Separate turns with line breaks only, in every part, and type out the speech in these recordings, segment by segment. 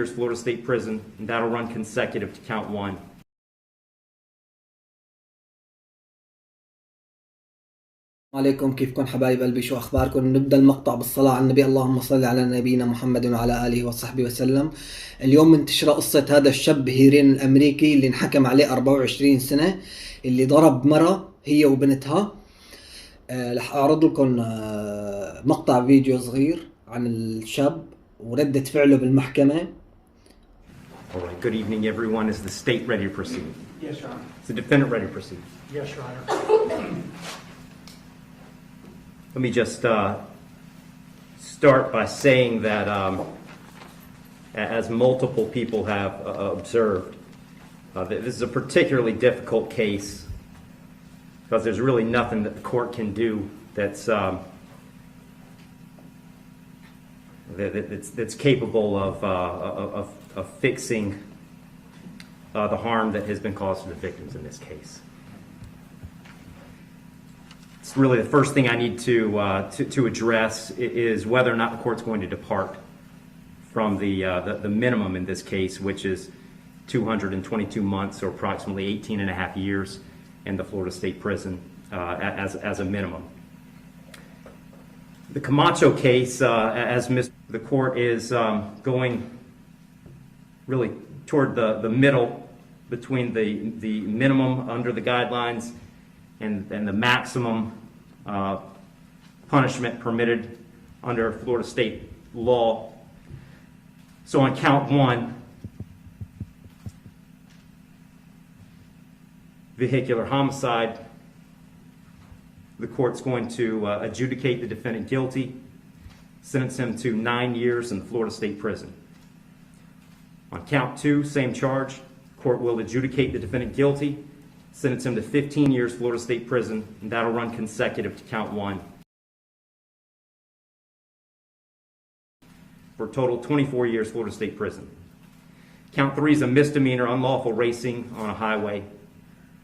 years Florida State Prison, and that'll run consecutive to count one.
عليكم، كيفكم حبايب قلبي؟ شو اخباركم؟ نبدا المقطع بالصلاه على النبي. اللهم صل على نبينا محمد وعلى اله وصحبه وسلم. اليوم منتشره قصه هذا الشاب هيرين الأمريكي اللي انحكم عليه 24 سنه، اللي ضرب مرة هي وبنتها. رح اعرض لكم مقطع فيديو صغير عن الشاب وردة فعله بالمحكمه.
All right, good evening everyone. Is the state ready to proceed?
Yes, Your Honor.
Is the defendant ready to proceed?
Yes, Your Honor.
Let me just start by saying that as multiple people have observed, this is a particularly difficult case because there's really nothing that the court can do that's capable of fixing the harm that has been caused to the victims in this case. It's really the first thing I need to address is whether or not the court's going to depart from the minimum in this case, which is 222 months or approximately 18 and a half years in the Florida State Prison as a minimum. The Camacho case, the court is going really toward the middle between the minimum under the guidelines and the maximum punishment permitted under Florida state law. So on count one, vehicular homicide, the court's going to adjudicate the defendant guilty, sentence him to 9 years in the Florida State Prison. On count two, same charge, court will adjudicate the defendant guilty, sentence him to 15 years Florida State Prison, and that'll run consecutive to count one. For a total 24 years Florida State Prison. Count three is a misdemeanor, unlawful racing on a highway.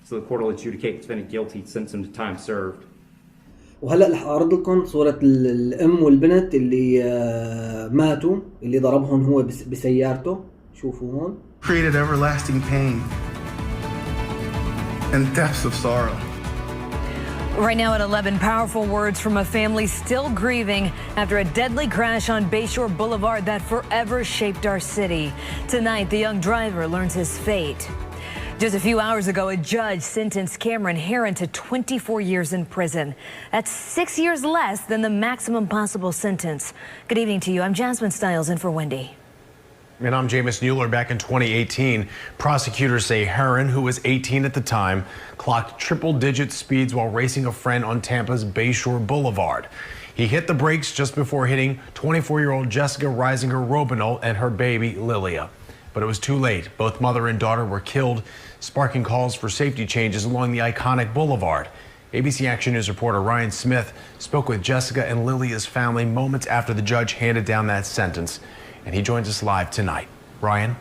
So the court will adjudicate the defendant guilty, sentence him to time served.
وهلا رح اعرض لكم صورة الام والبنت اللي ماتوا، اللي ضربهم هو بسيارته. شوفوا هون.
Created everlasting pain and depths of sorrow.
Right now at 11, powerful words from a family still grieving after a deadly crash on Bayshore Boulevard that forever shaped our city. Tonight, the young driver learns his fate. Just a few hours ago, a judge sentenced Heirin to 24 years in prison. That's 6 years less than the maximum possible sentence. Good evening to you. I'm Jasmine Stiles in for Wendy.
And I'm Jameis Mueller. Back in 2018, prosecutors say Heirin, who was 18 at the time, clocked triple-digit speeds while racing a friend on Tampa's Bayshore Boulevard. He hit the brakes just before hitting 24-year-old Jessica Reisinger Robinol and her baby, Lilia. But it was too late. Both mother and daughter were killed, sparking calls for safety changes along the iconic boulevard. ABC Action News reporter Ryan Smith spoke with Jessica and Lilia's family moments after the judge handed down that sentence. And he joins us live tonight. Ryan?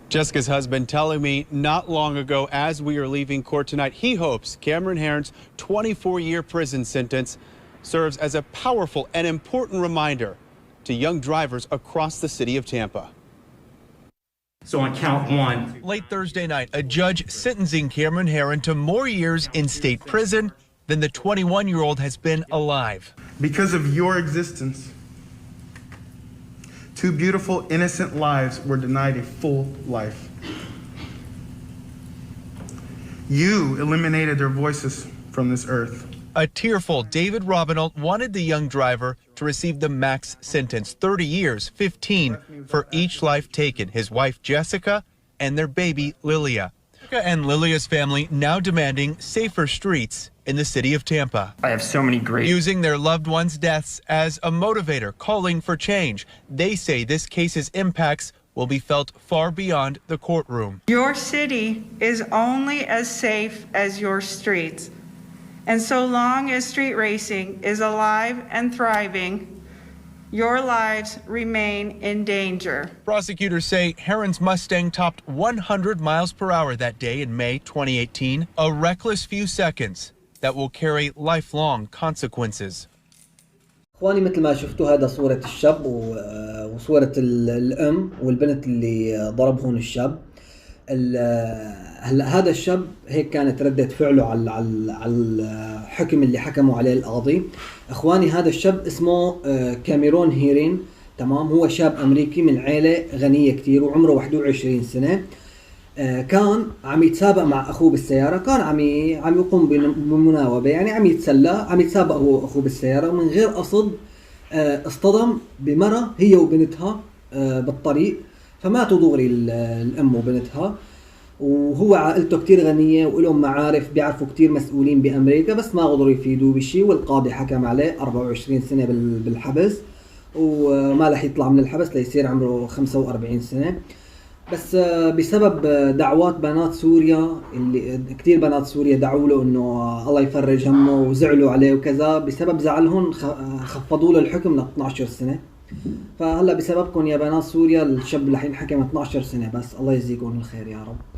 Jessica's husband telling me not long ago as we are leaving court tonight, he hopes Cameron Heirin's 24-year prison sentence serves as a powerful and important reminder to young drivers across the city of Tampa.
So on count one.
Late Thursday night, a judge sentencing Cameron Heirin to more years in state prison than the 21-year-old has been alive.
Because of your existence, 2 beautiful, innocent lives were denied a full life. You eliminated their voices from this earth.
A tearful David Robinol wanted the young driver to receive the max sentence, 30 years, 15 for each life taken, his wife Jessica and their baby Lilia. Jessica and Lilia's family now demanding safer streets in the city of Tampa.
I have so many great...
Using their loved ones' deaths as a motivator, calling for change. They say this case's impacts will be felt far beyond the courtroom.
Your city is only as safe as your streets. And so long as street racing is alive and thriving, your lives remain in danger.
Prosecutors say Heirin's Mustang topped 100 miles per hour that day in May 2018, a reckless few seconds that will carry lifelong consequences.
اخواني مثل ما شفتوا هذا صورة الشاب وصورة الام والبنت اللي ضربهن الشاب. هلا هذا الشاب هيك كانت ردة فعله على الحكم اللي حكموا عليه القاضي. اخواني هذا الشاب اسمه كاميرون هيرين، تمام. هو شاب امريكي من عائلة غنية كتير وعمره 21 سنة. كان عم يتسابق مع اخوه بالسيارة، كان عم يقوم بمناوبة، يعني عم يتسلى، عم يتسابق هو واخوه بالسيارة، من غير قصد اصطدم بمرة هي وبنتها بالطريق، فماتوا دغري الام وبنتها. وهو عائلته كتير غنية وإلهم معارف، بيعرفوا كتير مسؤولين بأمريكا، بس ما قدروا يفيدوه بشي، والقاضي حكم عليه 24 سنة بالحبس، وما رح يطلع من الحبس ليصير عمره 45 سنة. بس بسبب دعوات بنات سوريا، اللي كتير بنات سوريا دعوا له انه الله يفرج همه وزعلوا عليه وكذا، بسبب زعلهم خفضوا له الحكم ل 12 سنة. فهلا بسببكم يا بنات سوريا الشاب رح ينحكم 12 سنة بس. الله يجزيكم الخير يا رب.